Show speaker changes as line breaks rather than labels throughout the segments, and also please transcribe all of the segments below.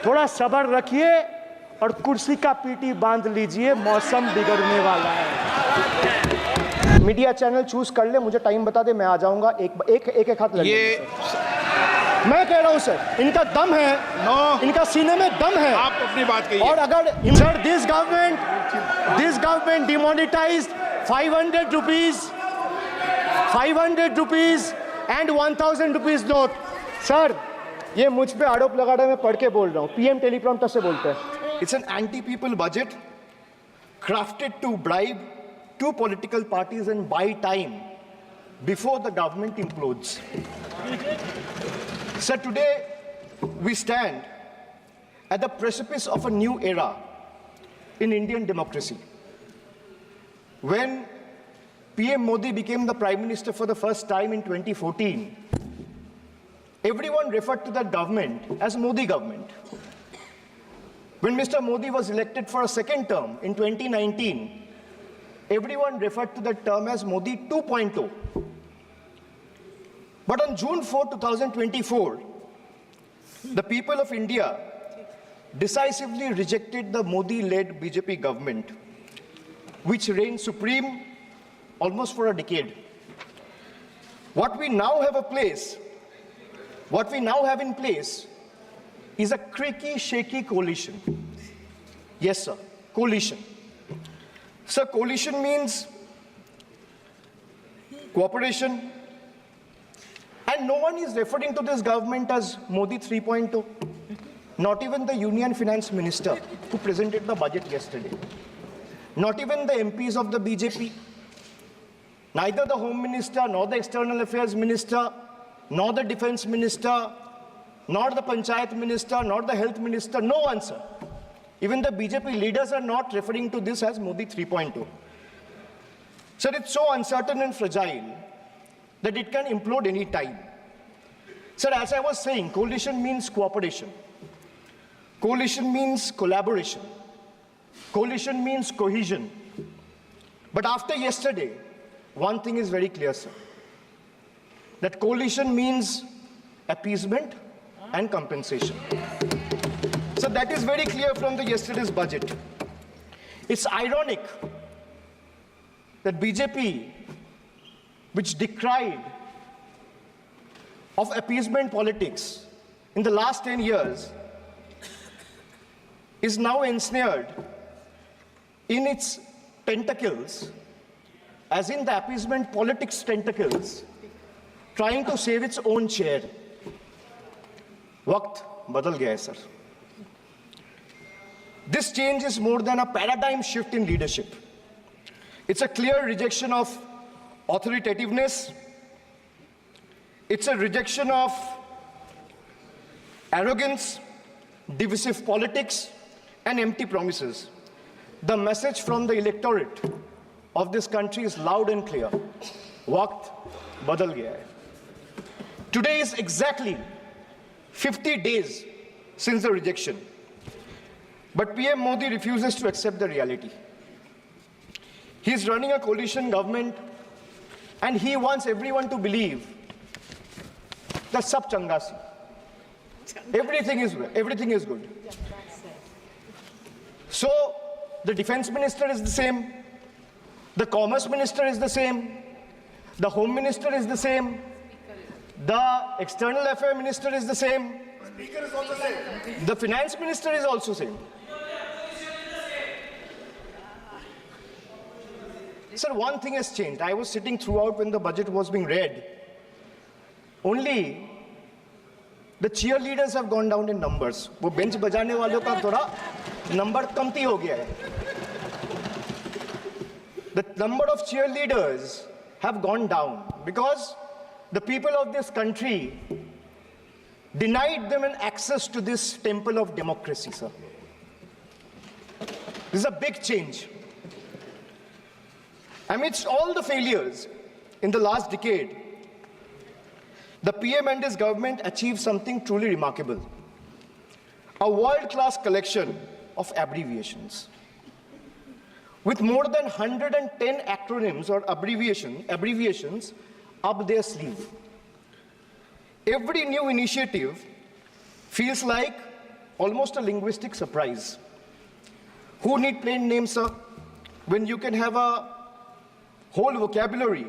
थोड़ा सब्र रखिए और कुर्सी का पीटी बांध लीजिए, मौसम बिगड़ने वाला है। मीडिया चैनल चूज कर ले, मुझे टाइम बता दे, मैं आ जाऊंगा। एक हाथ लगे। मैं कह रहा हूं सर, इनका दम है, इनका सीने में दम है।
आप अपनी बात कहिए।
और अगर sir this government demonetized 500 rupees and 1000 rupees note. Sir ये मुझ पे आरोप लगा रहा है, मैं पढ़ के बोल रहा हूं, पीएम टेलीप्रॉम्प्टर से बोलते हैं।
It's an anti-people budget crafted to bribe two political parties and buy time before the government implodes. So today we stand at the precipice of a new era in Indian democracy. When PM Modi became the Prime Minister for the first time in 2014, everyone referred to that government as Modi government. When Mr. Modi was elected for a second term in 2019, everyone referred to that term as Modi 2.0. But on June 4, 2024, the people of India decisively rejected the Modi-led BJP government, which reigned supreme almost for a decade. What we now have in place is a creaky, shaky coalition. Yes, sir, coalition. Sir, coalition means cooperation. And no one is referring to this government as Modi 3.0. Not even the Union Finance Minister who presented the budget yesterday. Not even the MPs of the BJP. Neither the Home Minister, nor the External Affairs Minister, nor the Defense Minister, nor the Panchayat Minister, nor the Health Minister, no one, sir. Even the BJP leaders are not referring to this as Modi 3.0. Sir, it's so uncertain and fragile that it can implode any time. Sir, as I was saying, coalition means cooperation. Coalition means collaboration. Coalition means cohesion. But after yesterday, one thing is very clear, sir. That coalition means appeasement and compensation. So that is very clear from the yesterday's budget. It's ironic that BJP, which decried of appeasement politics in the last 10 years, is now ensnared in its tentacles, as in the appeasement politics tentacles, trying to save its own chair. Waqt badal gaya hai, sir. This change is more than a paradigm shift in leadership. It's a clear rejection of authoritativeness. It's a rejection of arrogance, divisive politics, and empty promises. The message from the electorate of this country is loud and clear. Waqt badal gaya hai. Today is exactly 50 days since the rejection. But PM Modi refuses to accept the reality. He is running a coalition government and he wants everyone to believe that sab changa si. Everything is good. So the defense minister is the same, the commerce minister is the same, the home minister is the same, the external affairs minister is the same,
Speaker is also same.
the finance minister is also same. Sir, one thing has changed. I was sitting throughout when the budget was being read. Only the cheerleaders have gone down in numbers. वो bench बजाने वालों का थोड़ा number कमती हो गया है. The number of cheerleaders have gone down because the people of this country denied them an access to this temple of democracy, sir. This is a big change. Amidst all the failures in the last decade, the PM and his government achieved something truly remarkable. A world-class collection of abbreviations. With more than 110 acronyms or abbreviations up their sleeve. Every new initiative feels like almost a linguistic surprise. Who need plain names, sir, when you can have a whole vocabulary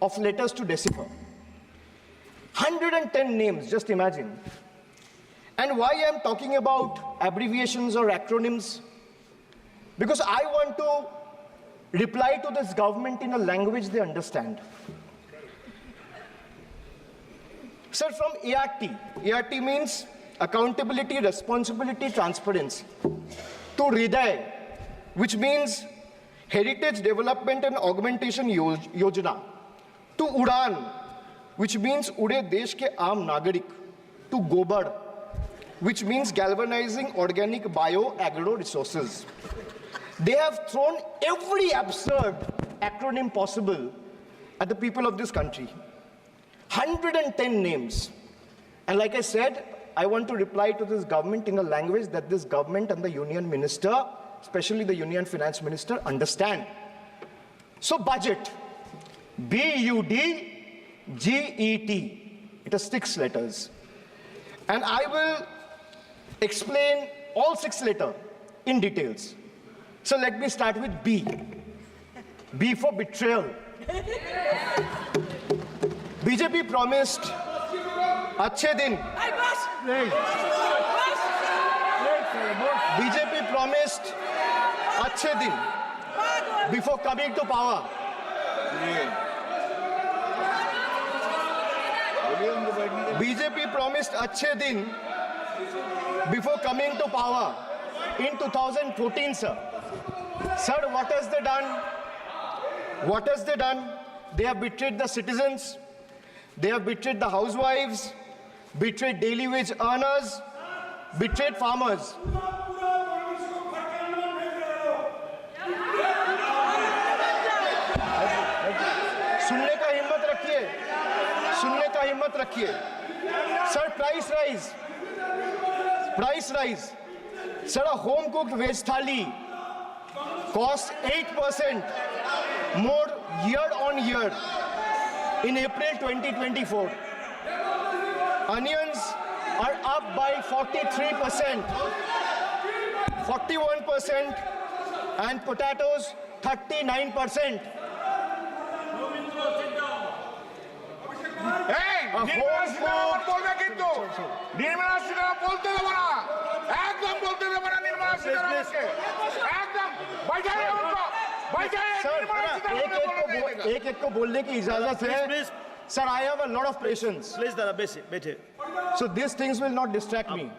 of letters to decipher? 110 names, just imagine. And why I'm talking about abbreviations or acronyms? Because I want to reply to this government in a language they understand. Sir, from ART. ART means accountability, responsibility, transparency. To Hriday, which means Heritage Development and Augmentation Yojana. To Udan, which means Ude Desh ke Aam Nagarik. To Gobar, which means galvanizing organic bio-agro resources. They have thrown every absurd acronym possible at the people of this country. 110 names. And like I said, I want to reply to this government in a language that this government and the union minister, especially the union finance minister, understand. So budget, B-U-D-G-E-T. It has 6 letters. And I will explain all 6 letters in details. So let me start with B. B for betrayal. BJP promised अच्छे दिन. BJP promised अच्छे दिन before coming to power. BJP promised अच्छे दिन before coming to power in 2014, sir. Sir, what has they done? What has they done? They have betrayed the citizens. They have betrayed the housewives, betrayed daily wage earners, betrayed farmers. सुनने का हिम्मत रखिए. Sir, price rise. Sir, a home cooked veg thali costs 8% more year on year in April 2024. Onions are up by 43%, 41%, and potatoes 39%. एक को बोलने की इजाजत है. Sir, I have a lot of patience.
Please, Dada, बैठे.
So these things will not distract me.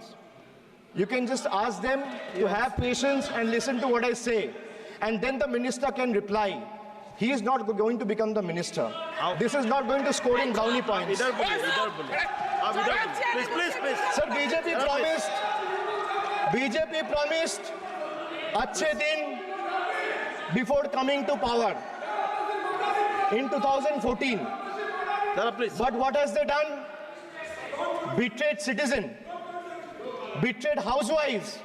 You can just ask them to have patience and listen to what I say. And then the minister can reply. He is not going to become the minister. This is not going to score in brownie points.
Please.
Sir, BJP promised अच्छे दिन before coming to power in 2014.
Dada, please.
But what has they done? Betrayed citizen, betrayed housewives,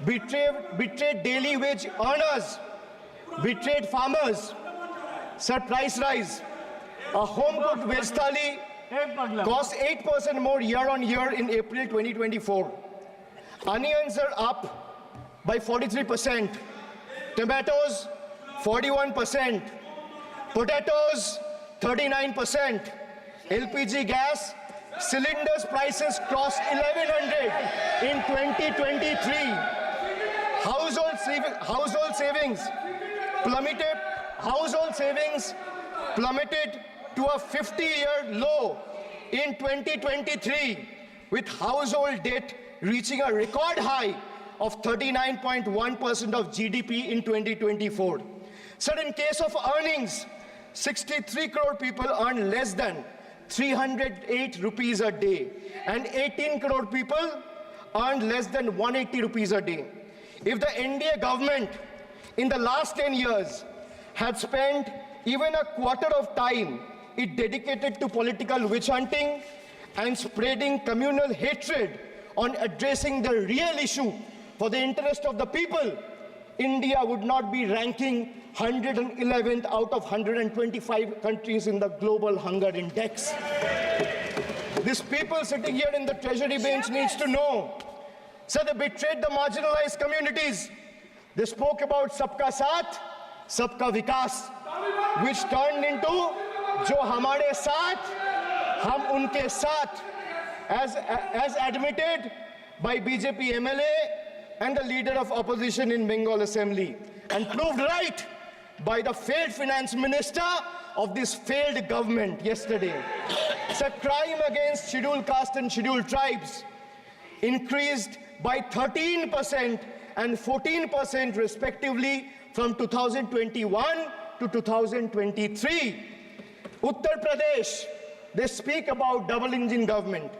betrayed daily wage earners, betrayed farmers. Sir, price rise. A home-cooked veg thali costs 8% more year on year in April 2024. Onions are up by 43%. Tomatoes, 41%. Potatoes, 39%. LPG gas cylinders prices crossed 1100 in 2023. Household savings plummeted to a 50-year low in 2023, with household debt reaching a record high of 39.1% of GDP in 2024. Sir, in case of earnings, 63 crore people earn less than 308 rupees a day, and 18 crore people earn less than 180 rupees a day. If the NDA government in the last 10 years had spent even a quarter of time it dedicated to political witch hunting and spreading communal hatred on addressing the real issue for the interest of the people, India would not be ranking 111th out of 125 countries in the global hunger index. These people sitting here in the treasury bench needs to know So they betrayed the marginalized communities. They spoke about Sabka Saath, Sabka Vikas, which turned into Jo Hamare Saath, Hum Unke Saath, as admitted by BJP MLA and the leader of opposition in Bengal Assembly, and proved right by the failed finance minister of this failed government yesterday. It's a crime against scheduled caste and scheduled tribes increased by 13% and 14% respectively from 2021 to 2023. Uttar Pradesh, they speak about double engine government.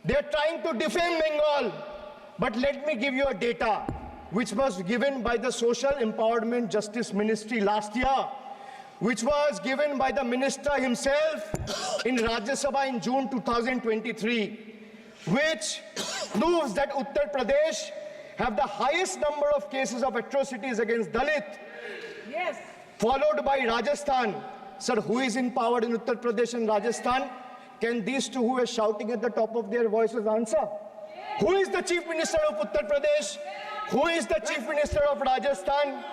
They're trying to defend Bengal, but let me give you a data which was given by the Social Empowerment Justice Ministry last year, which was given by the minister himself in Rajya Sabha in June 2023, which proves that Uttar Pradesh have the highest number of cases of atrocities against Dalit,
Yes.
followed by Rajasthan. Sir, who is in power in Uttar Pradesh and Rajasthan? Can these two who are shouting at the top of their voices answer? Who is the Chief Minister of Uttar Pradesh? Who is the Chief Minister of Rajasthan?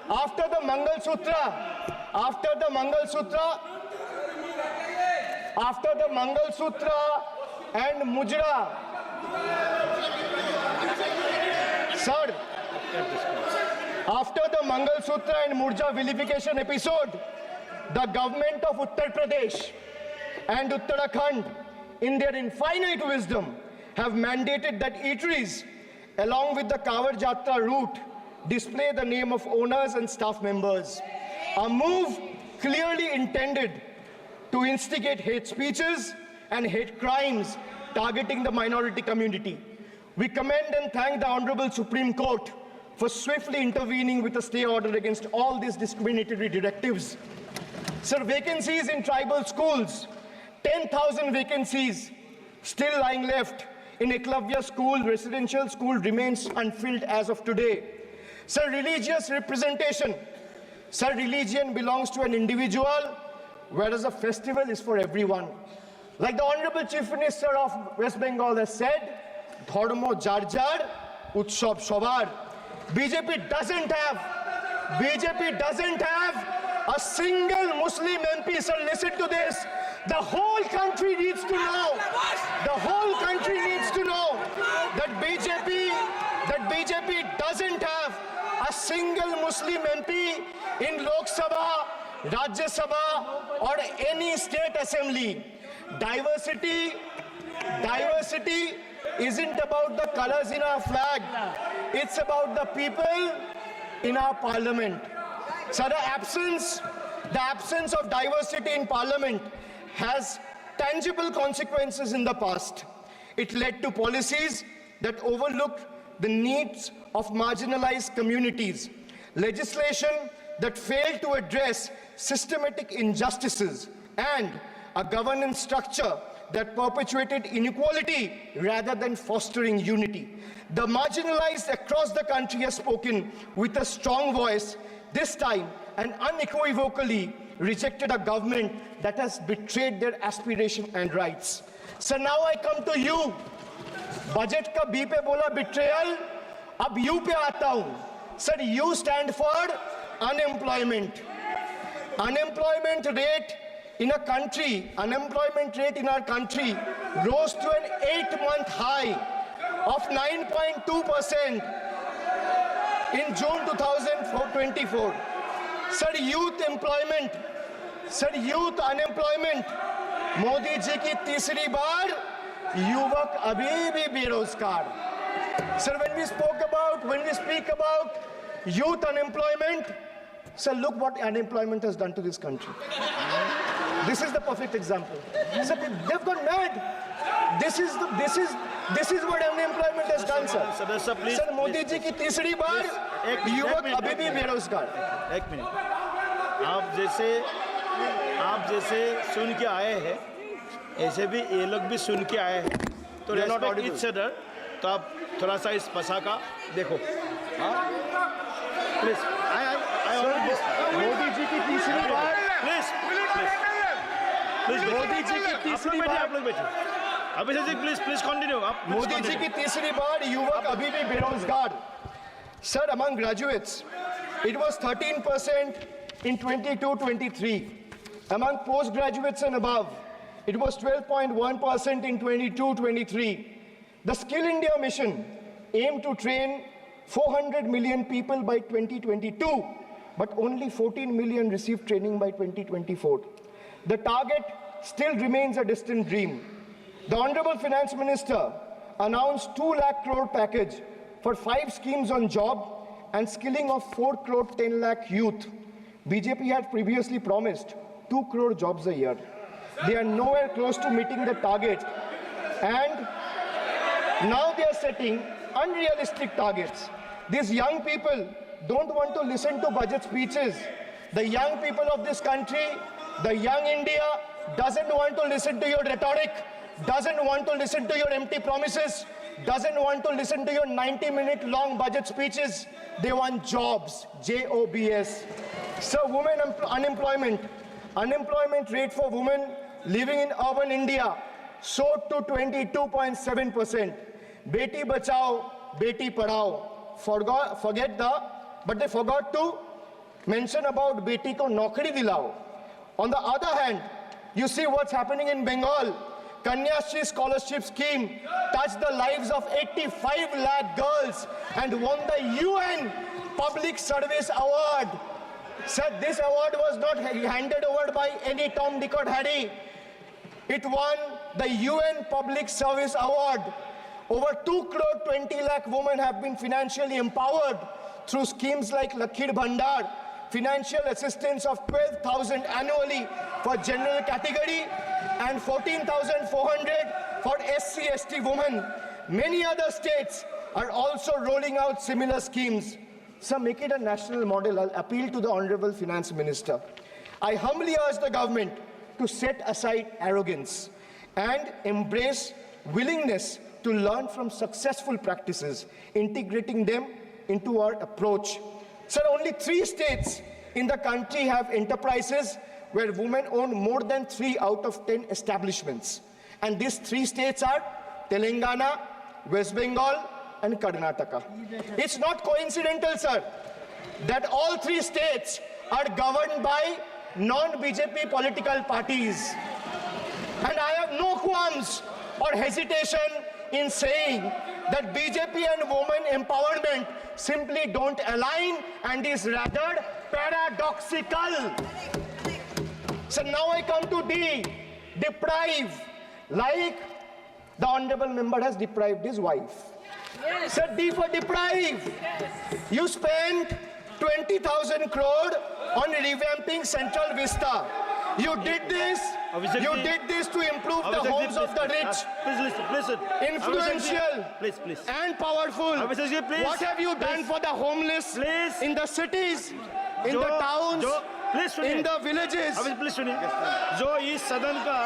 After the Mangal Sutra and Mujra, sir, after the Mangal Sutra and Murja vilification episode, the government of Uttar Pradesh and Uttarakhand, in their infinite wisdom, have mandated that eateries, along with the Kawar Jatra route, display the name of owners and staff members. A move clearly intended to instigate hate speeches and hate crimes targeting the minority community. We commend and thank the Honorable Supreme Court for swiftly intervening with a stay order against all these discriminatory directives. Sir, vacancies in tribal schools, 10,000 vacancies still lying left in Eklavya school, residential school remains unfilled as of today. Sir, religious representation. Sir, religion belongs to an individual, whereas a festival is for everyone. Like the Honorable Chief Minister of West Bengal has said, Dharmo jar jar, Utsav Shobar. BJP doesn't have a single Muslim MP. Sir, listen to this. The whole country needs to know. The whole country needs to know that BJP doesn't have a single Muslim MP in Lok Sabha, Rajya Sabha, or any state assembly. Diversity isn't about the colors in our flag. It's about the people in our parliament. So the absence of diversity in parliament has tangible consequences in the past. It led to policies that overlooked the needs of marginalized communities, legislation that failed to address systematic injustices, and a governance structure that perpetuated inequality rather than fostering unity. The marginalized across the country have spoken with a strong voice, this time and unequivocally rejected a government that has betrayed their aspiration and rights. So now I come to you. Budget ka B pe bola betrayal, ab U pe aata hu. Sir, U stand for unemployment. Unemployment rate in our country rose to an 8-month high of 9.2% in June 2024. Sir, youth unemployment, Modi ji ki तीसरी बार युवक अभी भी बेरोजगार. Sir, when we speak about youth unemployment, sir, look what unemployment has done to this country. This is the perfect example. Sir, they've gone mad. This is what unemployment has done, sir.
सदस्य please
Sir, Modi ji की तीसरी बार युवक अभी भी बेरोजगार.
एक minute आप जैसे सुन के आए हैं ऐसे भी ये लोग भी सुन के आए हैं तो रेस्पेक्ट ईच अदर. तो आप थोड़ा सा इस भाषा का देखो. प्लीज
मोदी जी की तीसरी बार
प्लीज मोदी जी की तीसरी बार. आप लोग बैठे अभिषेक जी प्लीज कंटिन्यू आप
मोदी जी की तीसरी बार युवक अभी भी बेरोजगार. Sir, among graduates, it was 13% in 22-23. Among postgraduates and above, it was 12.1% in 22-23. The Skill India mission aimed to train 400 million people by 2022, but only 14 million received training by 2024. The target still remains a distant dream. The Honorable Finance Minister announced 2 lakh crore package for 5 schemes on job and skilling of 4 crore 10 lakh youth. BJP had previously promised 2 crore jobs a year. They are nowhere close to meeting the target, and now they are setting unrealistic targets. These young people don't want to listen to budget speeches. The young people of this country, the young India, doesn't want to listen to your rhetoric, doesn't want to listen to your empty promises, doesn't want to listen to your 90-minute long budget speeches. They want jobs, J-O-B-S. So women unemployment rate for women living in urban India soared to 22.7%. Beti Bachao, Beti Padhao. But they forgot to mention about Beti ko Naukri Dilao. On the other hand, you see what's happening in Bengal. Kanyashri scholarship scheme touched the lives of 85 lakh girls and won the UN Public Service Award. Sir, this award was not handed over by any Tom, Dick or Harry. It won the UN Public Service Award. Over 2 crore 20 lakh women have been financially empowered through schemes like Lakhir Bhandar, financial assistance of 12,000 annually for general category and 14,400 for SC/ST women. Many other states are also rolling out similar schemes. So make it a national model. I'll appeal to the Honorable Finance Minister. I humbly urge the government to set aside arrogance and embrace willingness to learn from successful practices, integrating them into our approach. Sir, only 3 states in the country have enterprises where women own more than 3 out of 10 establishments. And these 3 states are Telangana, West Bengal, and Karnataka. It's not coincidental, sir, that all 3 states are governed by non-BJP political parties. And I have no qualms or hesitation in saying that BJP and women empowerment simply don't align and is rather paradoxical. So now I come to D, deprive, like the honorable member has deprived his wife. Yes. So D for deprive. Yes. You spent 20,000 crore on revamping Central Vista. You did this. You did this to improve the homes of the rich.
Please listen.
Influential
please.
and powerful.
Please.
What have you done for the homeless in the cities, in the towns, in the villages?
Please सुनिए. जो इस सदन का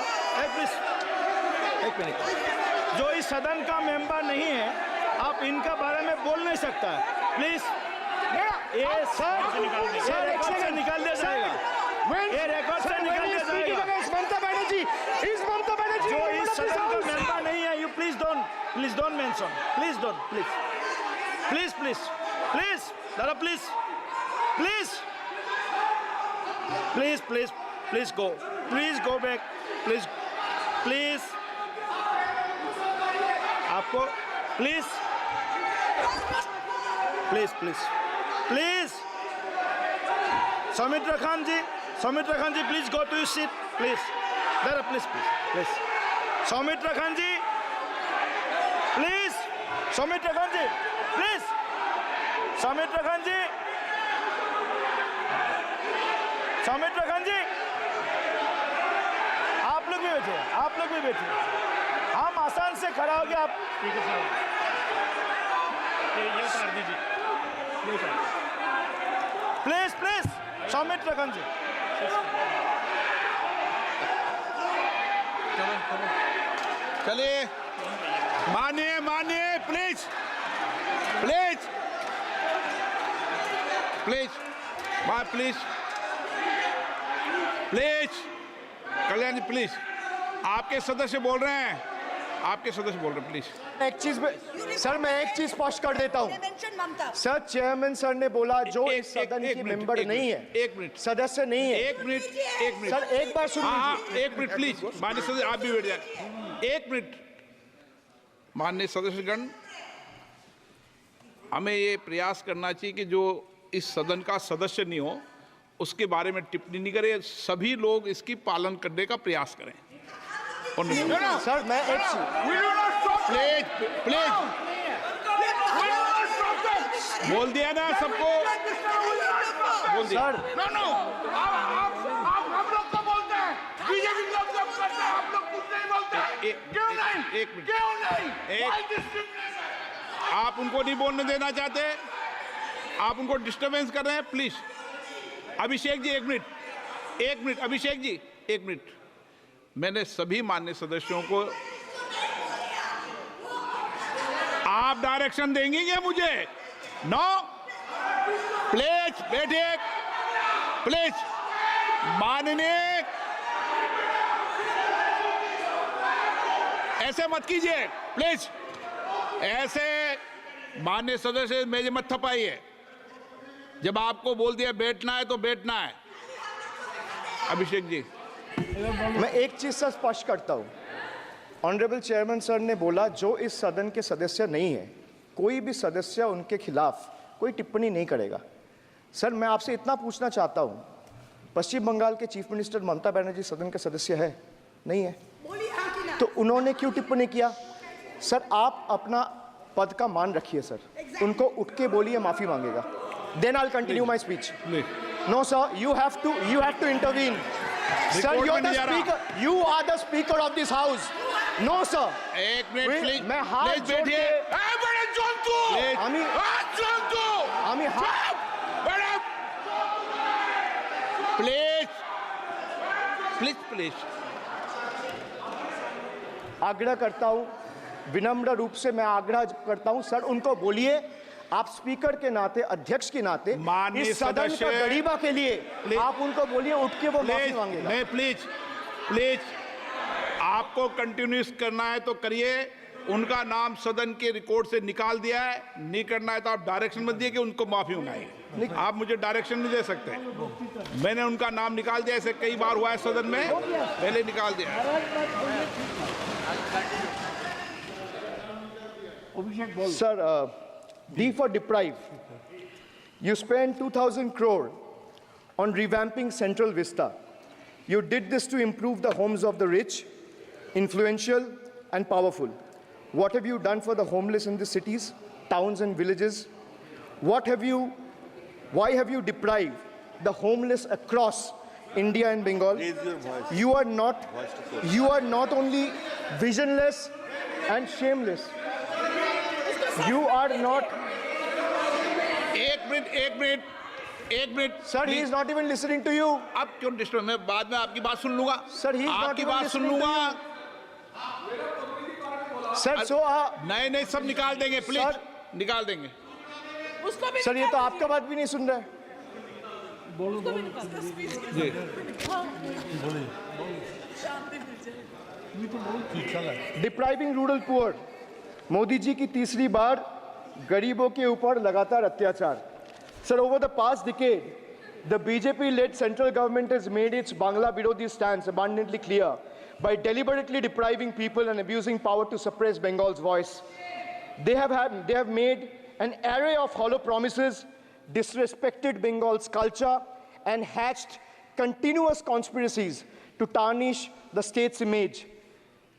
एक minute. जो इस सदन का मेंबर नहीं है, आप इनका बारे में बोल नहीं सकता. प्लीज. ये रिकॉर्ड से निकाल दिया जाएगा. ये रिकॉर्ड से निकाल दिया जाएगा.
ममता बनर्जी, इस ममता बनर्जी
जो इस सदन का मेंबर नहीं है, you please don't mention. Please don't. Please. Dada, please go. Please go back. Please. आपको please. Soumitra Khan ji, please go to your seat, please. Dada, please. Soumitra Khan ji, please. Soumitra Khan ji, please. Soumitra Khan ji. आप लोग भी बैठे. हम आसान से खड़ा हो गया. आप ठीक है साहब. ये उतार दीजिए. प्लीज. सौमित्र खान जी.
चलिए मानिए प्लीज कल्याण जी प्लीज. आपके सदस्य बोल रहे हैं. आपके सदस्य बोल रहे हैं, प्लीज।
एक चीज सर, मैं एक चीज स्पष्ट कर देता हूँ सर। चेयरमैन सर ने बोला जो इस सदन की मेंबर नहीं है,
एक मिनट,
सदस्य नहीं है।
एक मिनट
सर एक बार सुन
हाँ,
लीजिए।
एक मिनट प्लीज। माननीय सदस्य आप भी बैठ जाए, एक मिनट। माननीय सदस्यगण, हमें ये प्रयास करना चाहिए कि जो इस सदन का सदस्य नहीं हो उसके बारे में टिप्पणी नहीं करें, सभी लोग इसकी पालन करने का प्रयास करें। और
सर मैं एक
प्लीज प्लीज बोल दिया ना सबको, बोल दिया।
सर
हम लोग को बोलते हैं, बीजेपी लोग जब करते हैं आप लोग कुछ नहीं बोलते। क्यों नहीं?
एक मिनट,
क्यों नहीं?
एक-
Why discrimination?
आप उनको नहीं बोलने देना चाहते, आप उनको डिस्टर्बेंस कर रहे हैं, प्लीज। अभिषेक जी एक मिनट, एक मिनट, अभिषेक जी एक मिनट। मैंने सभी माननीय सदस्यों को, आप डायरेक्शन देंगे क्या मुझे? नो, प्लीज बैठिए, प्लीज। माननीय, ऐसे मत कीजिए प्लीज, ऐसे माननीय सदस्य मेरे मत थपाइए। जब आपको बोल दिया बैठना है तो बैठना है। अभिषेक जी
मैं एक चीज से स्पष्ट करता हूं। ऑनरेबल चेयरमैन सर ने बोला जो इस सदन के सदस्य नहीं है, कोई भी सदस्य उनके खिलाफ कोई टिप्पणी नहीं करेगा। सर मैं आपसे इतना पूछना चाहता हूं, पश्चिम बंगाल के चीफ मिनिस्टर ममता बनर्जी सदन के सदस्य है? नहीं है, तो उन्होंने क्यों टिप्पणी किया? सर आप अपना पद का मान रखिए सर, उनको उठ के बोलिए माफी मांगेगा। Then I will continue my speech. No sir, you have to intervene. Sir, you are the speaker. You are the speaker of this house. No sir.
एक मिनट प्लीज,
मैं हाथ
प्लीज
जोड़
बैठिए।
के
बड़े जंतु,
আমি
जंतु,
আমি হাত
बड़े
प्लीज प्लीज प्लीज।
आग्रह करता हूं, विनम्र रूप से मैं आग्रह करता हूं सर, उनको बोलिए आप स्पीकर के नाते, अध्यक्ष के नाते
माननीय
इस सदन का
सदस्य,
गरिमा के लिए आप उनको बोलिए उठ के वो माफी
प्लीज
मांगेगा।
नहीं, प्लीज प्लीज, आपको कंटिन्यूस करना है तो करिए। उनका नाम सदन के रिकॉर्ड से निकाल दिया है, नहीं करना है तो आप डायरेक्शन मत दिए कि उनको माफी मंगाइए। आप मुझे डायरेक्शन नहीं दे सकते। मैंने उनका नाम निकाल दिया, ऐसे कई बार हुआ है सदन में, पहले निकाल दिया है।
Sir, D for deprive. You spent 2,000 crore on revamping Central Vista. You did this to improve the homes of the rich, influential, and powerful. What have you done for the homeless in the cities, towns, and villages? Why have you deprived the homeless across India and Bengal? You are not only visionless and shameless. You are not.
एक minute,
Sir, he is not even listening to you.
अब क्यों disturb? मैं बाद में आपकी बात सुन लूंगा।
Sir, he is not
आपकी
even
बात सुन
listening to
लूंगा।
Sir, so
नहीं, सब निकाल देंगे, प्लीज
Sir,
निकाल देंगे।
सर ये तो आपका बात भी नहीं सुन रहा है।
जी
depriving rural poor, Modi ji की तीसरी बार गरीबों के ऊपर लगातार अत्याचार। Sir, over the past decade the BJP-led central government has made its Bangla Birodi stance abundantly clear by deliberately depriving people and abusing power to suppress Bengal's voice. They have made an array of hollow promises, disrespected Bengal's culture, and hatched continuous conspiracies to tarnish the state's image.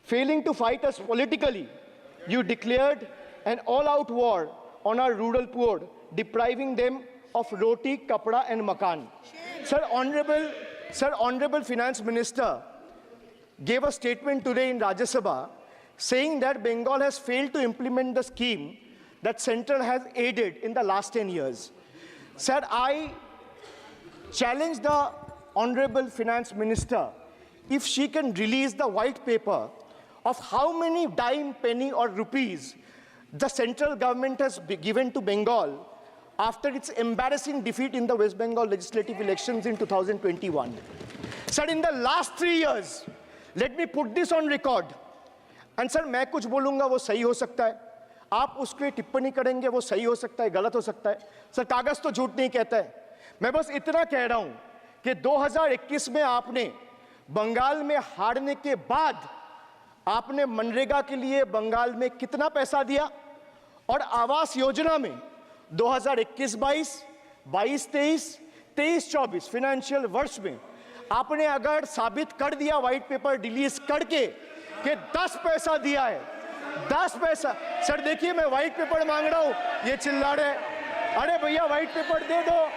Failing to fight us politically, you declared an all-out war on our rural poor, depriving them of roti, kapda, and makan. Sir, Honorable Finance Minister gave a statement today in Rajya Sabha saying that Bengal has failed to implement the scheme that Central has aided in the last 10 years. Sir, I challenge the Honorable Finance Minister if she can release the white paper of how many dime, penny, or rupees the central government has given to Bengal after its embarrassing defeat in the West Bengal legislative elections in 2021. Sir, in the last 3 years, let me put this on record, and sir मैं कुछ बोलूंगा वो सही हो सकता है, आप उसके टिप्पणी करेंगे वो सही हो सकता है, गलत हो सकता है। सर कागज तो झूठ नहीं कहता है। मैं बस इतना कह रहा हूं कि 2021 में आपने बंगाल में हारने के बाद आपने मनरेगा के लिए बंगाल में कितना पैसा दिया, और आवास योजना में 2021-22, 22-23, 23-24 फाइनेंशियल वर्ष में आपने अगर साबित कर दिया व्हाइट पेपर रिलीज करके कि 10 पैसा दिया है, 10 पैसा। सर देखिए मैं व्हाइट पेपर मांग रहा हूं, ये चिल्ला रहे, अरे भैया व्हाइट पेपर दे दो,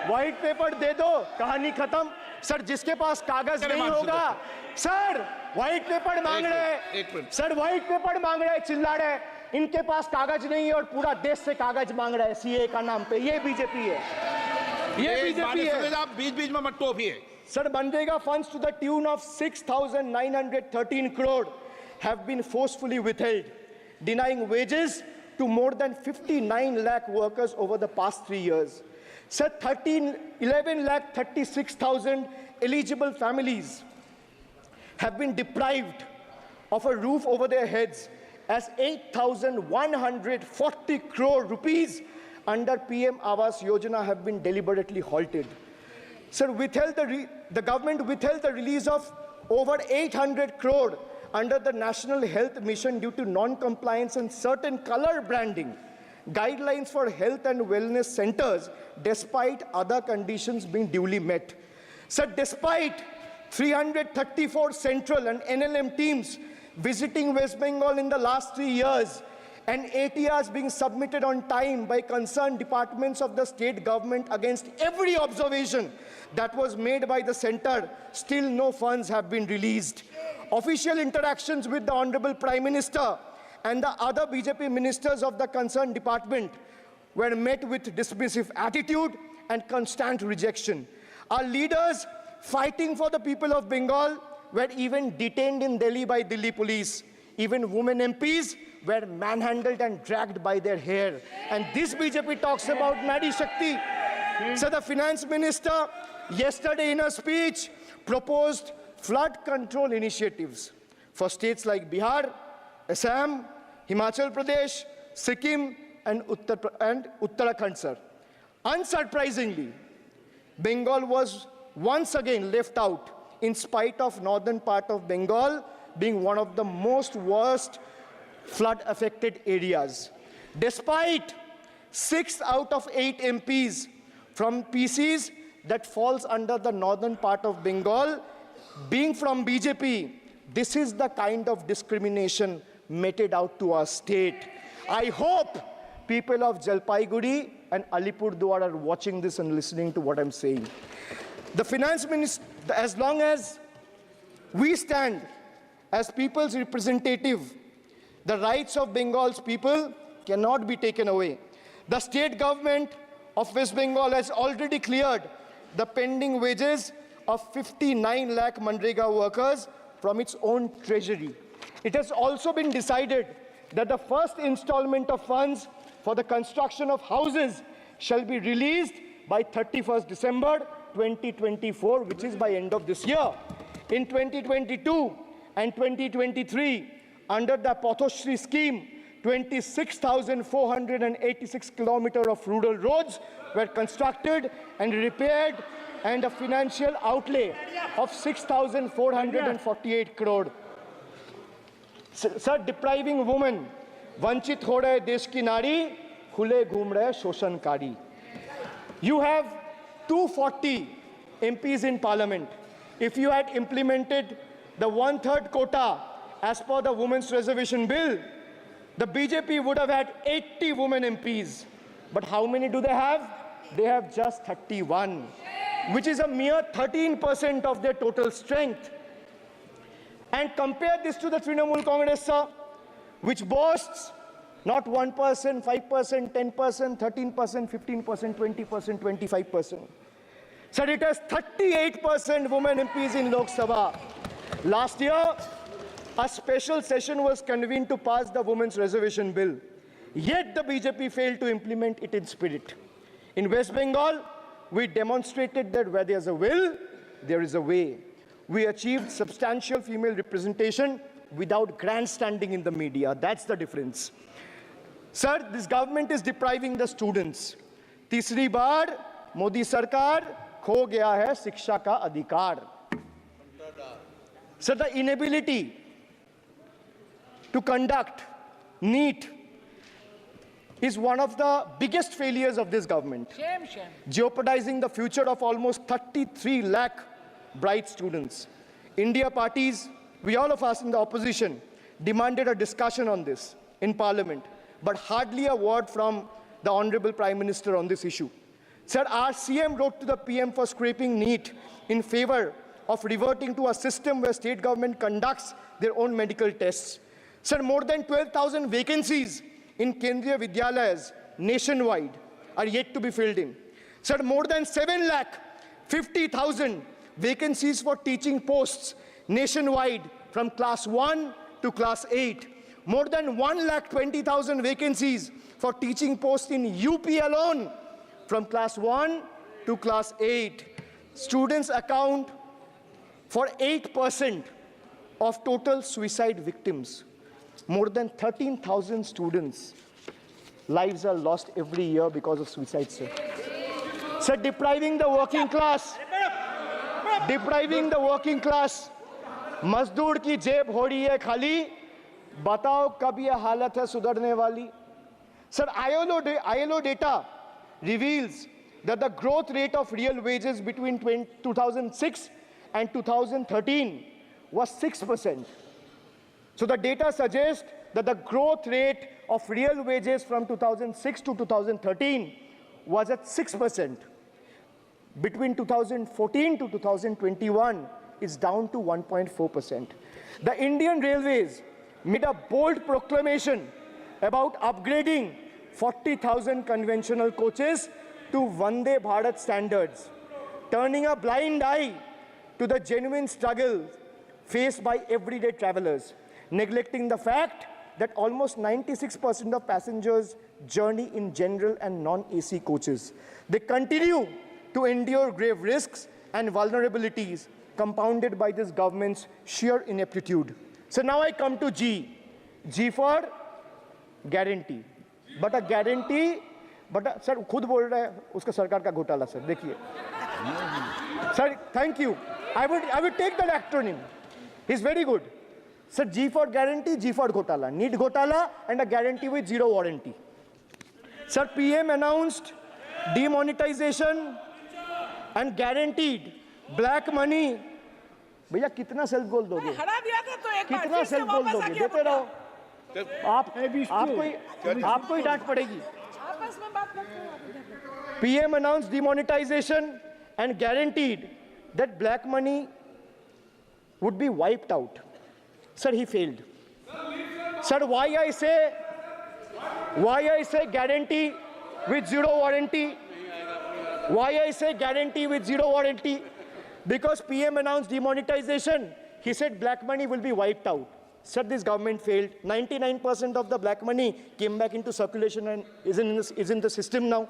व्हाइट पेपर दे दो, कहानी खत्म। सर जिसके पास कागज नहीं होगा, सर व्हाइट पेपर मांग रहे, सर व्हाइट पेपर मांग रहे, चिल्ला रहे, इनके पास कागज नहीं है और पूरा देश से कागज मांग रहा है सीए का नाम पे। ये बीजेपी है, ये बीजेपी है।
आप बीच बीच में मत टोकिए।
Sir, Manrega funds to the tune of 6,913 crore have been forcefully withheld, denying wages to more than 59 lakh workers over the past 3 years. Sir, 11 lakh 36,000 eligible families have been deprived of a roof over their heads, as 8,140 crore rupees under PM Awas Yojana have been deliberately halted. Sir, the government withheld the release of over 800 crore under the National Health Mission due to non-compliance and certain color branding guidelines for health and wellness centers, despite other conditions being duly met. Sir, despite 334 central and NLM teams visiting West Bengal in the last 3 years, and ATRs being submitted on time by concerned departments of the state government against every observation that was made by the center, still no funds have been released. Official interactions with the Honorable Prime Minister and the other BJP ministers of the concerned department were met with dismissive attitude and constant rejection. Our leaders fighting for the people of Bengal were even detained in Delhi by Delhi police. Even women MPs were manhandled and dragged by their hair. And this BJP talks about Nari Shakti. So the finance minister yesterday in a speech proposed flood control initiatives for states like Bihar, Assam, Himachal Pradesh, Sikkim, and Uttarakhand, sir. Unsurprisingly, Bengal was once again left out, in spite of northern part of Bengal being one of the most worst flood-affected areas. Despite 6 out of 8 MPs from PCs that falls under the northern part of Bengal being from BJP, this is the kind of discrimination meted out to our state. I hope people of Jalpaiguri and Alipurduar are watching this and listening to what I'm saying. The finance minister, as long as we stand as people's representative, the rights of Bengal's people cannot be taken away. The state government of West Bengal has already cleared the pending wages of 59 lakh Manrega workers from its own treasury. It has also been decided that the first installment of funds for the construction of houses shall be released by 31st December 2024, which is by end of this year. In 2022 and 2023, under the Pathoshri scheme, 26,486 kilometers of rural roads were constructed and repaired, and a financial outlay of 6,448 crore. Sir, depriving women, vanchit ho rahe desh ki nari, khule ghum rahe shoshankari. You have 240 MPs in parliament. If you had implemented the 1/3 quota as per the Women's Reservation Bill, the BJP would have had 80 women MPs. But how many do they have? They have just 31, which is a mere 13% of their total strength. And compare this to the Trinamool Congress, sir, which boasts not 1%, 5%, 10%, 13%, 15%, 20%, 25%. Sir, it has 38% women MPs in Lok Sabha. Last year, a special session was convened to pass the Women's Reservation Bill. Yet the BJP failed to implement it in spirit. In West Bengal, we demonstrated that where there's a will, there is a way. We achieved substantial female representation without grandstanding in the media. That's the difference. Sir, this government is depriving the students. तीसरी बार मोदी सरकार खो गया है शिक्षा का अधिकार. Sir, the inability to conduct NEET is one of the biggest failures of this government, jeopardizing the future of almost 33 lakh bright students. India parties, we all of us in the opposition, demanded a discussion on this in Parliament, but hardly a word from the Honorable Prime Minister on this issue. Sir, our CM wrote to the PM for scrapping NEET in favor of reverting to a system where state government conducts their own medical tests. Sir, more than 12,000 vacancies in Kendriya Vidyalayas nationwide are yet to be filled in. Sir, more than 7,50,000 vacancies for teaching posts nationwide from class 1 to class 8. More than 1,20,000 vacancies for teaching posts in UP alone from class 1 to class 8. Students account for 8% of total suicide victims. More than 13,000 students' lives are lost every year because of suicide, sir. Sir, depriving the working class, मजदूर की जेब हो रही है खाली, बताओ कब ये हालत है सुधरने वाली? Sir, ILO data reveals that the growth rate of real wages between 2006 and 2013 was 6%. So the data suggests that the growth rate of real wages from 2006 to 2013 was at 6%. Between 2014 to 2021 is down to 1.4%. The Indian Railways made a bold proclamation about upgrading 40,000 conventional coaches to Vande Bharat standards, turning a blind eye to the genuine struggle faced by everyday travelers, neglecting the fact that almost 96% of passengers journey in general and non-AC coaches. They continue to endure grave risks and vulnerabilities compounded by this government's sheer ineptitude. So now I come to G. G for guarantee. But a guarantee, sir, खुद बोल रहा है उसका सरकार का घोटाला, sir. देखिए. Sir, thank you. I would take that acronym. He's very good. Sir, G for guarantee, G for घोटाला. Need घोटाला and a guarantee with zero warranty. Sir, PM announced demonetization and guaranteed black money. भैया कितना self goal दोगे?
हरा दिया था तो एक बार
कितना सेल्फ गोल दोगे? देते रहो. आपको ही डांट पड़ेगी.
आपस में बात करते हैं.
PM announced demonetization and guaranteed that black money would be wiped out. Sir, he failed. Sir, why I say guarantee with zero warranty? Why I say guarantee with zero warranty? Because PM announced demonetization. He said black money will be wiped out. Sir, this government failed. 99% of the black money came back into circulation and is in the system now.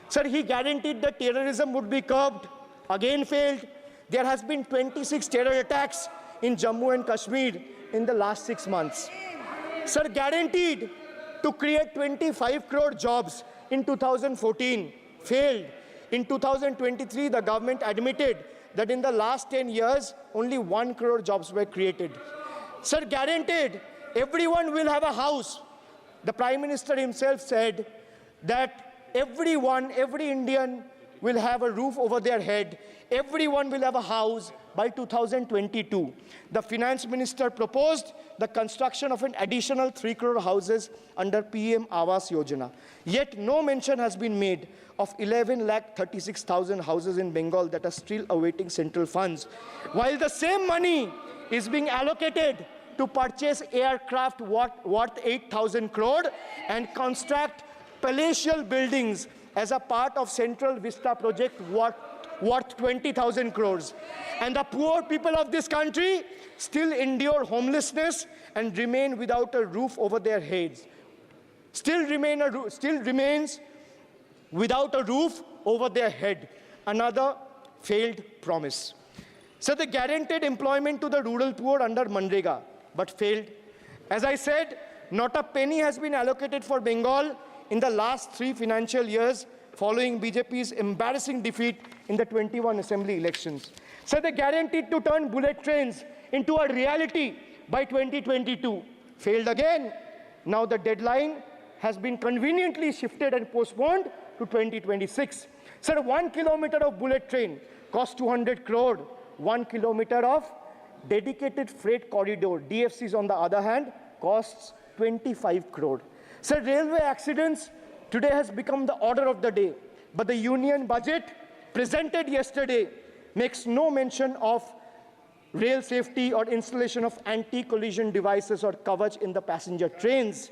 Sir, he guaranteed that terrorism would be curbed. Again failed. There has been 26 terror attacks in Jammu and Kashmir in the last 6 months. Sir, guaranteed to create 25 crore jobs in 2014. Failed. In 2023, the government admitted that in the last 10 years, only 1 crore jobs were created. Sir, guaranteed everyone will have a house. The Prime Minister himself said that every Indian will have a roof over their head. Everyone will have a house by 2022. The Finance Minister proposed the construction of an additional 3 crore houses under PM Awas Yojana. Yet no mention has been made of 11,36,000 houses in Bengal that are still awaiting central funds, while the same money is being allocated to purchase aircraft worth 8,000 crore and construct palatial buildings as a part of Central Vista project worth 20,000 crores. And the poor people of this country still endure homelessness and remain without a roof over their heads. Still remains without a roof over their head. Another failed promise. So the guaranteed employment to the rural poor under Manrega but failed. As I said, not a penny has been allocated for Bengal in the last 3 financial years following BJP's embarrassing defeat in the 21 assembly elections. So they guaranteed to turn bullet trains into a reality by 2022. Failed again. Now the deadline has been conveniently shifted and postponed to 2026. Sir, 1 kilometer of bullet train costs 200 crore. 1 kilometer of dedicated freight corridor, DFCs on the other hand, costs 25 crore. Sir, railway accidents today has become the order of the day. But the union budget presented yesterday makes no mention of rail safety or installation of anti-collision devices or Kavach in the passenger trains.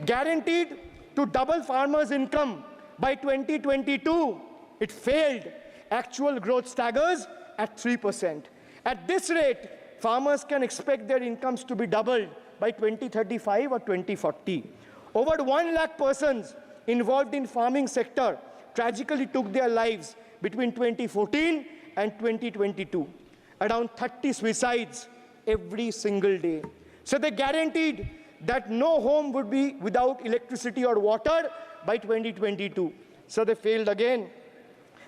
Guaranteed to double farmers' income by 2022, it failed. Actual growth staggers at 3%. At this rate, farmers can expect their incomes to be doubled by 2035 or 2040. Over 1 lakh persons involved in farming sector tragically took their lives between 2014 and 2022. Around 30 suicides every single day. So they guaranteed that no home would be without electricity or water by 2022. So they failed again.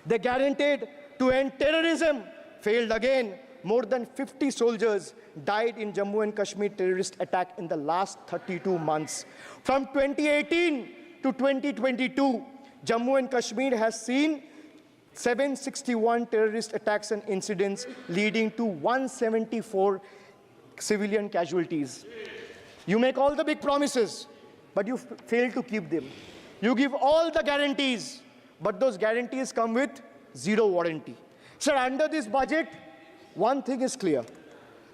They guaranteed to end terrorism, failed again. More than 50 soldiers died in Jammu and Kashmir terrorist attack in the last 32 months. From 2018 to 2022, Jammu and Kashmir has seen 761 terrorist attacks and incidents leading to 174 civilian casualties. You make all the big promises, but you fail to keep them. You give all the guarantees, but those guarantees come with zero warranty. Sir, under this budget, one thing is clear.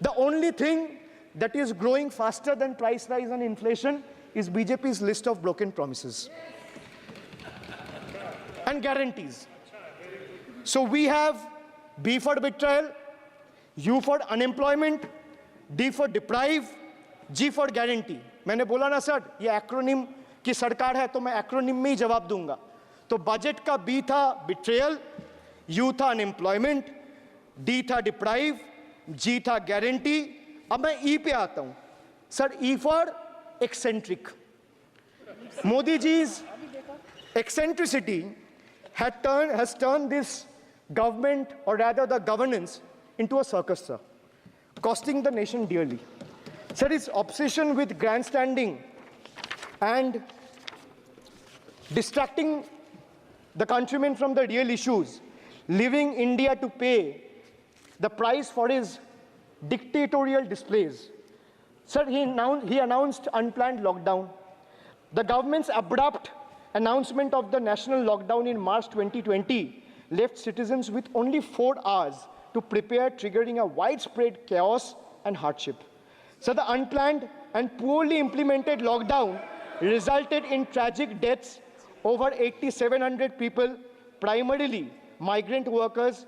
The only thing that is growing faster than price rise and inflation is BJP's list of broken promises and guarantees. So we have B for betrayal, U for unemployment, D for deprive, G for guarantee. मैंने बोला ना sir, ये acronym की सरकार है, तो मैं acronym में ही जवाब दूंगा. तो बजट का B था betrayal, U था unemployment, D था deprive, G था guarantee. अब मैं E पे आता हूं. Sir, E for eccentric. Modi ji's eccentricity has turned this government, or rather the governance, into a circus, sir, costing the nation dearly. Sir, his obsession with grandstanding and distracting the countrymen from the real issues, leaving India to pay the price for his dictatorial displays. Sir, he announced unplanned lockdown. The government's abrupt announcement of the national lockdown in March 2020 left citizens with only 4 hours to prepare, triggering a widespread chaos and hardship. So the unplanned and poorly implemented lockdown resulted in tragic deaths. Over 8,700 people, primarily migrant workers,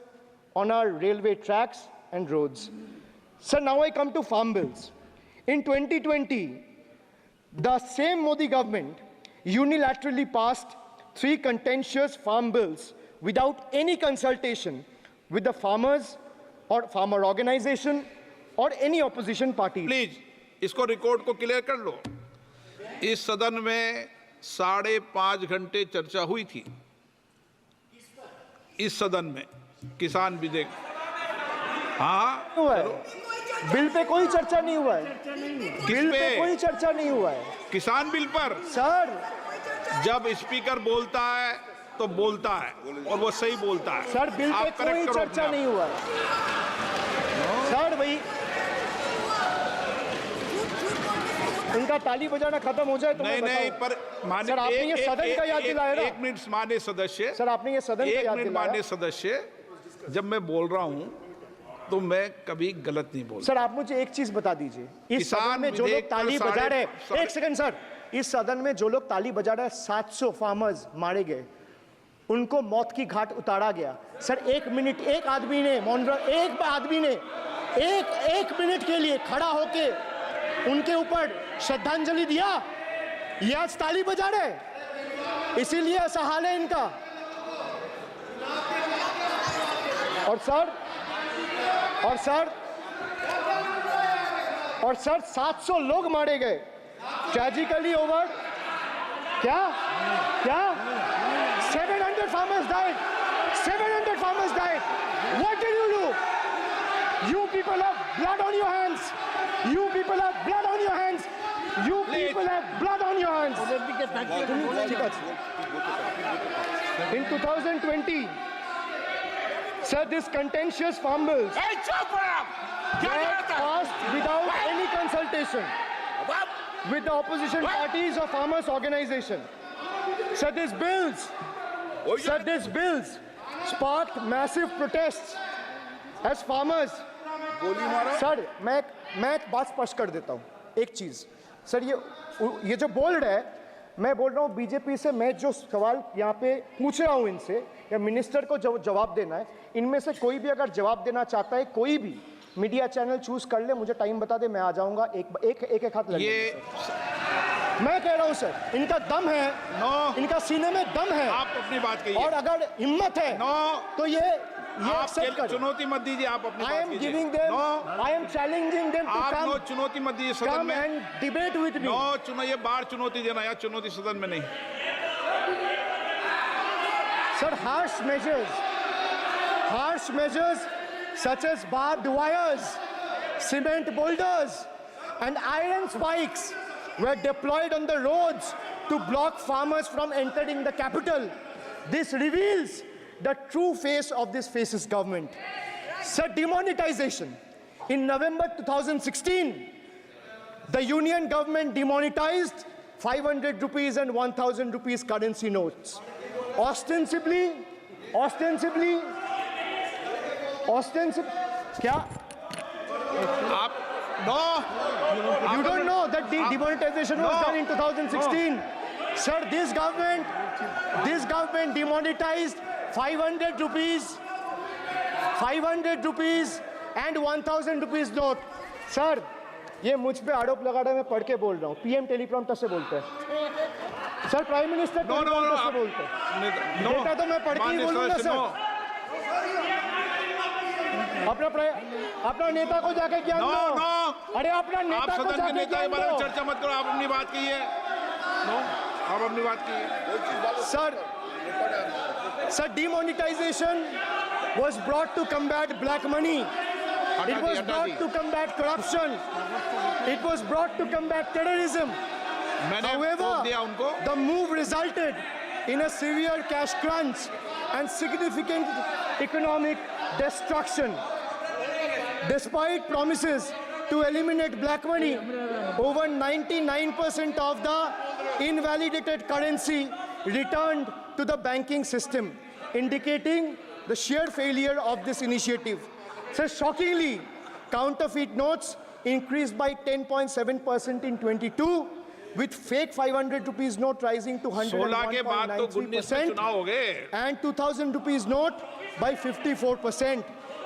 on our railway tracks and roads. So now I come to farm bills. In 2020, the same Modi government unilaterally passed 3 contentious farm bills without any consultation with the farmers or farmer organization or any opposition party.
Please इसको record को clear कर लो. इस सदन में 5.5 घंटे चर्चा हुई थी. इस सदन में किसान विधेयक. हाँ,
हुआ है. बिल पे कोई चर्चा नहीं हुआ है. बिल पे कोई चर्चा नहीं हुआ है.
किसान बिल पर
सर,
जब स्पीकर बोलता है तो बोलता है और वो सही बोलता है.
सर, बिल पे कोई चर्चा नहीं हुआ है. सर भाई, इनका ताली बजाना खत्म हो जाए तो
नहीं, पर माननीय
सर, आपने ये सदन का याद दिलाया ना.
1 मिनट माननीय सदस्य.
सर, आपने ये सदन का याद दिलाया.
माननीय सदस्य, जब मैं बोल रहा हूं तो मैं कभी गलत नहीं बोलता.
सर, आप मुझे एक चीज बता दीजिए. इस सदन में जो लोग ताली बजा रहे, एक सेकंड सर, इस सदन में जो लोग ताली बजा रहे, 700 फार्मर्स मारे गए, उनको मौत की घाट उतारा गया. सर, 1 मिनट एक आदमी ने एक मिनट के लिए खड़ा होके उनके ऊपर श्रद्धांजलि दिया. ये आज ताली बजा रहे, इसीलिए ऐसा हाल है इनका. और सर और सर 700 लोग मारे गए ट्रेजिकली ओवर क्या क्या 700 farmers died 700 farmers died what did you do you people have blood on your hands you people have blood on your hands you people have blood on your hands in 2020 sir this contentious farm bills
ए, चुप रहो। क्या
were
करता है?
passed without any consultation
बाप,
with the opposition parties or farmers organization. Sir, these bills sparked massive protests as farmers.
गोली मारो।
Sir मैं एक बात स्पष्ट कर देता हूँ एक चीज सर ये जो बोल रहा है मैं बोल रहा हूँ बीजेपी से मैं जो सवाल यहाँ पे पूछ रहा हूँ इनसे या मिनिस्टर को जवाब देना है इनमें से कोई भी अगर जवाब देना चाहता है कोई भी मीडिया चैनल चूज कर ले मुझे टाइम बता दे मैं आ जाऊंगा एक हाथ लग मैं कह रहा हूं सर इनका दम है इनका सीने में दम है
आप अपनी बात कहिए
और अगर हिम्मत है तो ये
आप चुनौती मत दीजिए आप अपनी
I
बात
am
कीजिए
giving them I am challenging them to
आप
come
चुनौती मत दीजिए सदन
come
में
and debate with me
ये बार चुनौती देना या चुनौती सदन में नहीं
sir harsh measures such as barbed wires cement boulders and iron spikes were deployed on the roads to block farmers from entering the capital. This reveals the true face of this fascist government. Sir, demonetization. In November 2016, the union government demonetized 500 rupees and 1000 rupees currency notes. Ostensibly, क्या?
आप
You don't know that the demonetization was done in 2016. Sir, this government demonetized 500 rupees and 1000 rupees note. Sir, ये मुझ पे आरोप लगा रहा है मैं पढ़ के बोल रहा हूँ पीएम टेलीप्रॉम्प्टर से बोलते हैं सर प्राइम मिनिस्टर टेलीप्रॉम्प्टर से बोलते हैं डेटा तो मैं पढ़ के ही बोलूंगा सर अपना नेता को जाके ज्ञान दो अरे अपना
आप
नेता को
सदन के
जाके
नेता के
ज्ञान
बारे में
दो
चर्चा मत करो आप अपनी बात कीजिए आप अपनी बात कीजिए
Sir, demonetization was brought to combat black money. It was brought to combat corruption. It was brought to combat terrorism. However, the move resulted in a severe cash crunch and significant economic destruction. Despite promises to eliminate black money, over 99% of the invalidated currency returned to the banking system, indicating the sheer failure of this initiative. So shockingly, counterfeit notes increased by 10.7% in 22, with fake 500 rupees note rising to 101.93% and 2000 rupees note by 54%.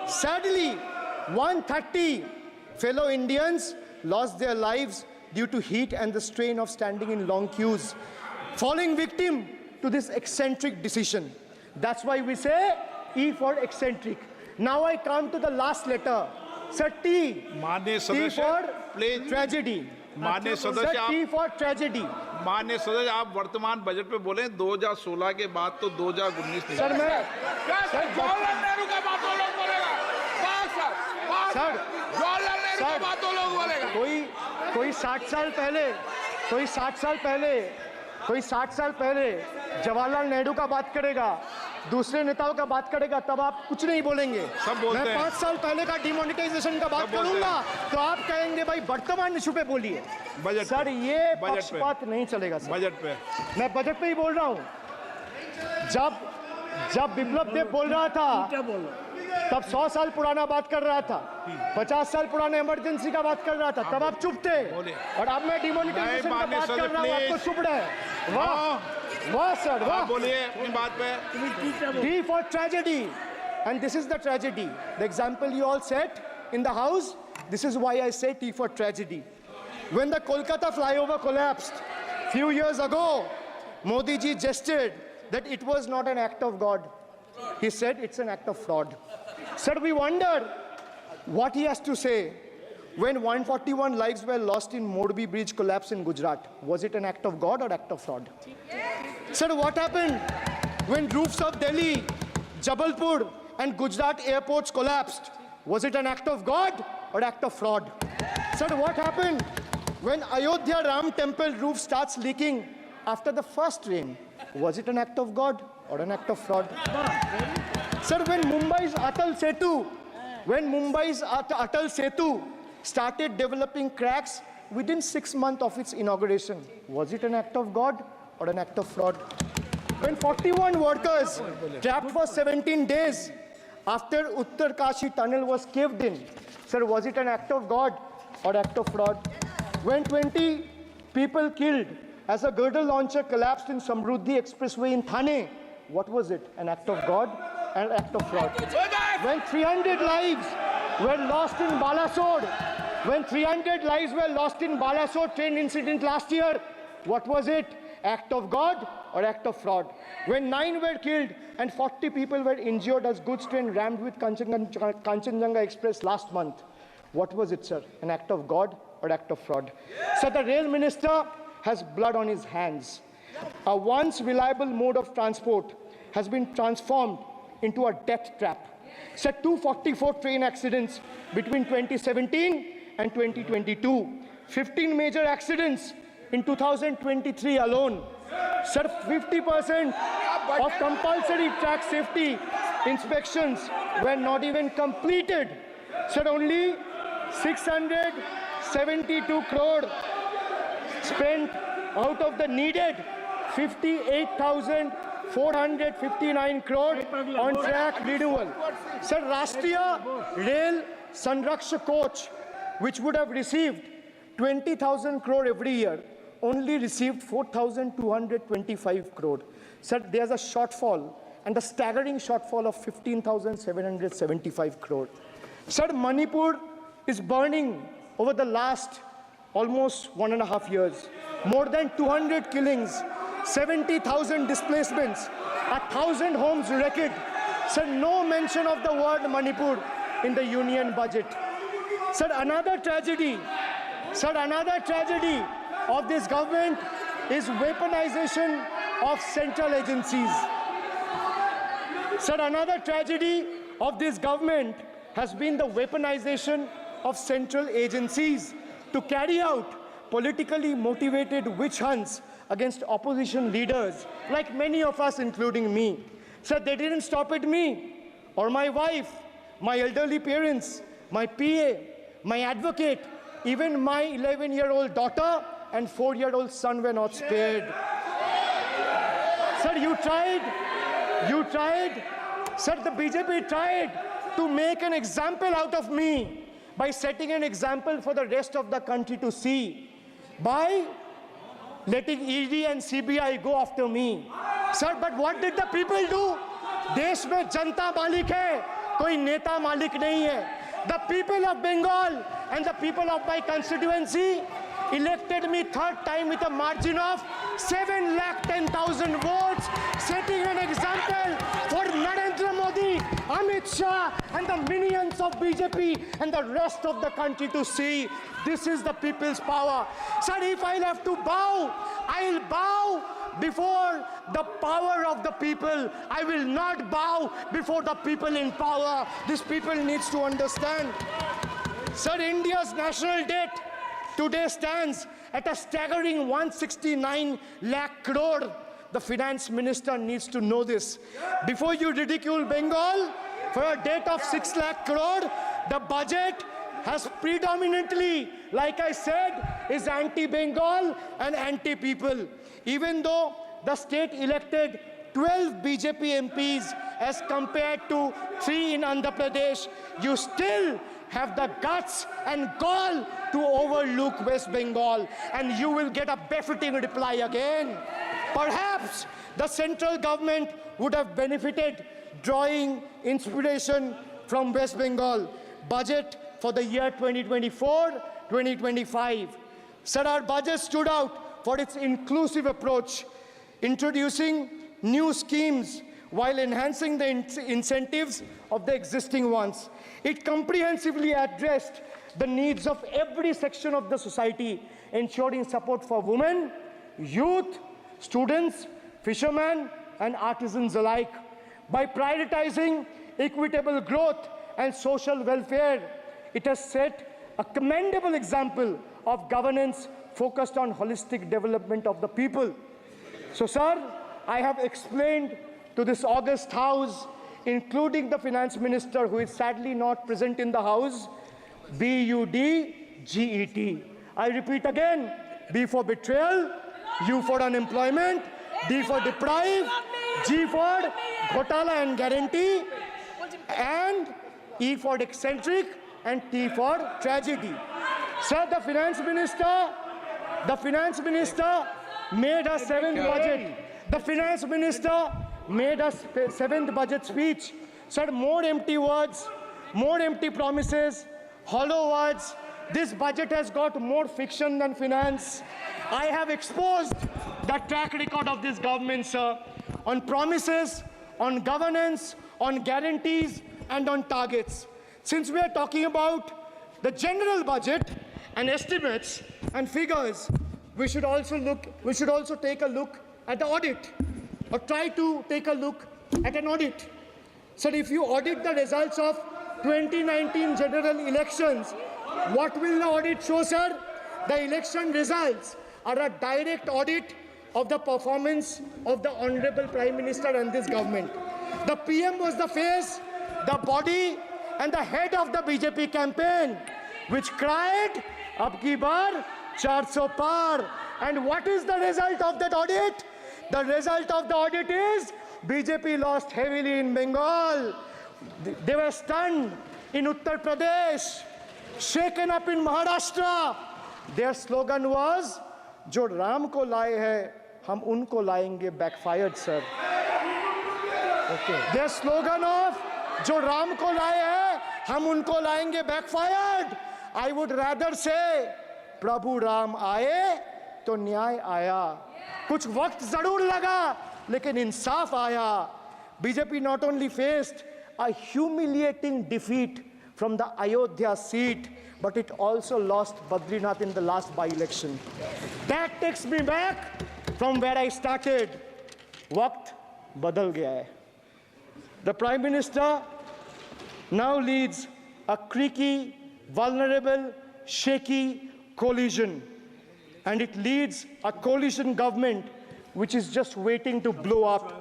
Sadly, 130 fellow Indians lost their lives due to heat and the strain of standing in long queues, falling victim to this eccentric decision. That's why we say E for eccentric. Now I come to the last letter. Sir, T.
माननीय
T
सदस्य
for
please
tragedy.
माननीय
Sir,
सदस्य
T for tragedy.
माननीय सदस्य आप वर्तमान budget पे बोले 2016 के बाद तो 2019 नहीं
सर मैं
जवाहरलाल नेहरू का बात वो लोग बोलेगा
सर
जवाहरलाल नेहरू का बात वो लोग बोलेगा
कोई 60 साल पहले जवाहरलाल नेहरू का बात करेगा दूसरे नेताओं का बात करेगा तब आप कुछ नहीं बोलेंगे
सब बोलते
मैं
हैं
5 साल पहले का डिमोनेटाइजेशन का बात करूंगा तो आप कहेंगे भाई वर्तमान इशू पे बोलिए
बजट
सर
पे,
ये
बजट पे।
पक्षपात नहीं चलेगा सर
बजट पे
मैं बजट पे ही बोल रहा हूँ जब विप्लव देव बोल रहा था तब 100 साल पुराना बात कर रहा था 50 साल पुराने इमरजेंसी का बात कर रहा था तब आप चुप थे और अब मैं डिमोनेटाइजेशन का बात कर रहा हूँ आपको चुप रहे वाह सर वाह
बोलिए अपनी बात पे
D for tragedy and this is the tragedy the example you all set in the house this is why I say T for tragedy when the Kolkata flyover collapsed few years ago Modi ji gestured that it was not an act of God he said it's an act of fraud sir we wonder what he has to say when 141 lives were lost in Morbi bridge collapse in Gujarat? Was it an act of God or act of fraud? Sir, what happened when roofs of Delhi, Jabalpur and Gujarat airports collapsed? Was it an act of God or act of fraud? Sir, what happened when Ayodhya Ram temple roof starts leaking after the first rain? Was it an act of God or an act of fraud? Sir, when Mumbai's Atal Setu started developing cracks within 6 months of its inauguration, was it an act of God or an act of fraud? When 41 workers trapped for 17 days after Uttarkashi tunnel was caved in, sir, was it an act of God or act of fraud? When 20 people killed as a girdle launcher collapsed in Samruddhi Expressway in Thane, what was it? An act of God and an act of fraud? When 300 lives were lost in Balasore train incident last year, what was it? Act of God or act of fraud? When 9 were killed and 40 people were injured as goods train rammed with Kanchenjunga Express last month, what was it, sir? An act of God or act of fraud? So the rail minister has blood on his hands. A once reliable mode of transport has been transformed into a death trap. So 244 train accidents between 2017 and 2022. 15 major accidents in 2023 alone. Sir, 50% of compulsory track safety inspections were not even completed. Sir, only 672 crore spent out of the needed 58,459 crore on track renewal. Sir, Rashtriya Rail Sanrakshak Coach, which would have received 20,000 crore every year, only received 4,225 crore. Sir, there's a shortfall, and a staggering shortfall of 15,775 crore. Sir, Manipur is burning over the last almost 1.5 years. More than 200 killings, 70,000 displacements, 1,000 homes wrecked. Sir, no mention of the word Manipur in the union budget. Sir, another tragedy of this government is weaponization of central agencies. Sir, another tragedy of this government has been the weaponization of central agencies to carry out politically motivated witch hunts against opposition leaders, like many of us, including me. Sir, they didn't stop at me or my wife, my elderly parents, my PA, my advocate, even my 11-year-old daughter and 4-year-old son were not spared. Sir, you tried. Sir, the BJP tried to make an example out of me by setting an example for the rest of the country to see, by letting ED and CBI go after me. Sir, but what did the people do? देश में जनता मालिक है, कोई नेता मालिक नहीं है. The people of Bengal and the people of my constituency elected me third time with a margin of 710,000 votes, setting an example for Narendra Modi, Amit Shah and the minions of BJP and the rest of the country to see. This is the people's power. Sir, if I'll have to bow, I'll bow before the power of the people. I will not bow before the people in power. This people needs to understand. Sir, India's national debt today stands at a staggering 169 lakh crore. The finance minister needs to know this. Before you ridicule Bengal for a debt of 6 lakh crore, the budget has predominantly, like I said, is anti-Bengal and anti-people. Even though the state elected 12 BJP MPs as compared to 3 in Andhra Pradesh, you still have the guts and gall to overlook West Bengal, and you will get a befitting reply again. Perhaps the central government would have benefited drawing inspiration from West Bengal budget for the year 2024-2025. Sir, our budget stood out for its inclusive approach, introducing new schemes while enhancing the incentives of the existing ones. It comprehensively addressed the needs of every section of the society, ensuring support for women, youth, students, fishermen, and artisans alike. By prioritizing equitable growth and social welfare, it has set a commendable example of governance focused on holistic development of the people. So, sir, I have explained to this august House, including the Finance Minister, who is sadly not present in the House, BUDGET. I repeat again, B for betrayal, U for unemployment, D for deprive, G for ghotala and guarantee, and E for eccentric, and T for tragedy. Sir, the Finance Minister made a seventh budget. The Finance Minister made a seventh budget speech. Said more empty words, more empty promises, hollow words. This budget has got more fiction than finance. I have exposed the track record of this government, sir, on promises, on governance, on guarantees, and on targets. Since we are talking about the general budget and estimates and figures, we should also take a look at the audit, or try to take a look at an audit. So if you audit the results of 2019 general elections, what will the audit show, sir? The election results are a direct audit of the performance of the Honorable Prime Minister and this government. The PM was the face, the body, and the head of the BJP campaign, which cried, "Ab ki baar 400 par." And what is the result of that audit? The result of the audit is BJP lost heavily in Bengal. They were stunned in Uttar Pradesh, shaken up in Maharashtra. Their slogan was, "Jo Ram ko laaye hai, hum unko laayenge," backfired, sir. Okay. Their slogan of "Jo Ram ko laaye hai, hum unko laayenge," backfired. I would rather say, "Prabhu Ram aaye, to न्याय आया." कुछ वक्त जरूर लगा, लेकिन इंसाफ आया. BJP not only faced a humiliating defeat from the Ayodhya seat, but it also lost Badrinath in the last by-election. That takes me back from where I started. Waqt badal gaya hai. The Prime Minister now leads a creaky, vulnerable, shaky coalition. And it leads a coalition government which is just waiting to blow up.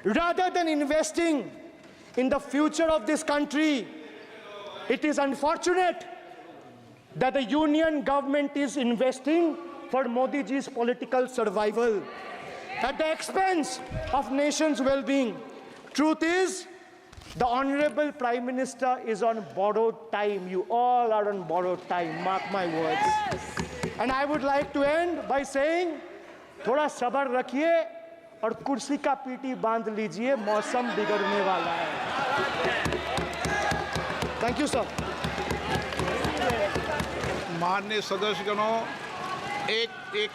Rather than investing in the future of this country, it is unfortunate that the union government is investing for Modi ji's political survival at the expense of nation's well-being. Truth is, the Honorable Prime Minister is on borrowed time. You all are on borrowed time, mark my words. And I would like to end by saying, थोड़ा सब्र रखिए और कुर्सी का PT बांध लीजिए, मौसम बिगड़ने वाला है. Thank you, sir.
माननीय सदस्यगणों, एक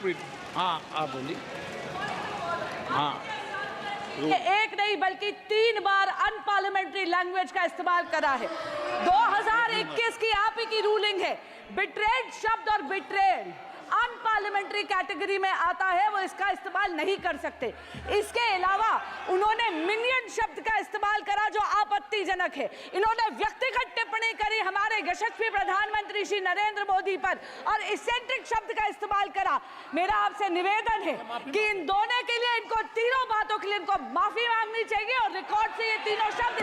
मिनट. हाँ, आप बोलिए. हाँ.
एक नहीं बल्कि 3 बार अनपार्लियामेंट्री लैंग्वेज का इस्तेमाल करा है. 2021 की आप ही की रूलिंग है. बिट्रेड शब्द और बिट्रेड अनपार्लियामेंट्री कैटेगरी में आता है, वो इसका इस्तेमाल नहीं कर सकते. इसके अलावा उन्होंने मिनियन शब्द का इस्तेमाल करा जो आपत्तिजनक है. इन्होंने व्यक्तिगत टिप्पणी करी हमारे यशस्वी प्रधानमंत्री श्री नरेंद्र मोदी पर और इसेंट्रिक शब्द का इस्तेमाल करा. मेरा आपसे निवेदन है कि इन दोनों के लिए, इनको तीनों बातों के लिए इनको माफी मांगनी चाहिए और रिकॉर्ड से ये तीनों शब्द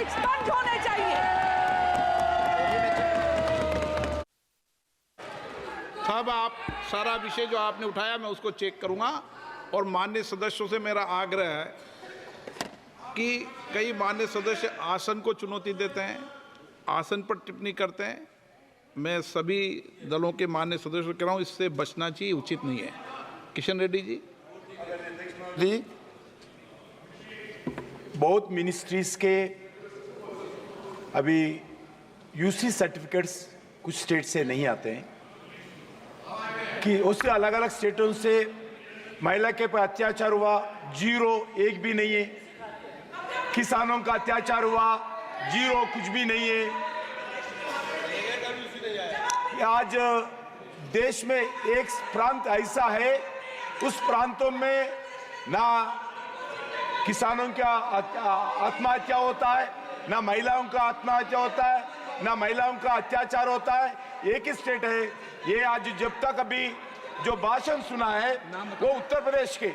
एक्सपंज होने चाहिए.
साहब, आप सारा विषय जो आपने उठाया मैं उसको चेक करूंगा. और माननीय सदस्यों से मेरा आग्रह है कि कई माननीय सदस्य आसन को चुनौती देते हैं, आसन पर टिप्पणी करते हैं. मैं सभी दलों के माननीय सदस्यों को कह रहा हूँ, इससे बचना चाहिए, उचित नहीं है. किशन रेड्डी जी.
बहुत मिनिस्ट्रीज के अभी यूसी सर्टिफिकेट्स कुछ स्टेट से नहीं आते हैं कि उससे अलग अलग स्टेटों से महिला के पर अत्याचार हुआ, 0 एक भी नहीं है. किसानों का अत्याचार हुआ, 0 कुछ भी नहीं है. कि आज देश में एक प्रांत ऐसा है, उस प्रांतों में ना किसानों का आत्महत्या होता है, ना महिलाओं का आत्महत्या होता है, ना महिलाओं का अत्याचार होता है। एक ही स्टेट है ये। आज जब तक अभी जो भाषण सुना है वो उत्तर प्रदेश के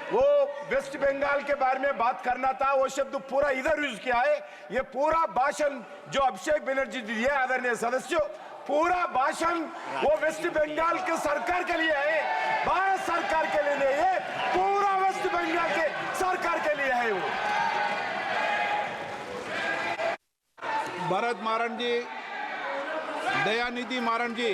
वो वेस्ट बंगाल के बारे में बात करना था, वो शब्द पूरा इधर यूज किया है। ये पूरा भाषण जो अभिषेक बनर्जी जी दिए आदरणीय सदस्यों, पूरा भाषण वो वेस्ट बंगाल के सरकार के लिए है, भारत सरकार के लिए नहीं है, पूरा वेस्ट बंगाल के सरकार के लिए है। वो
भरत मारन जी, दयानिधि मारन जी।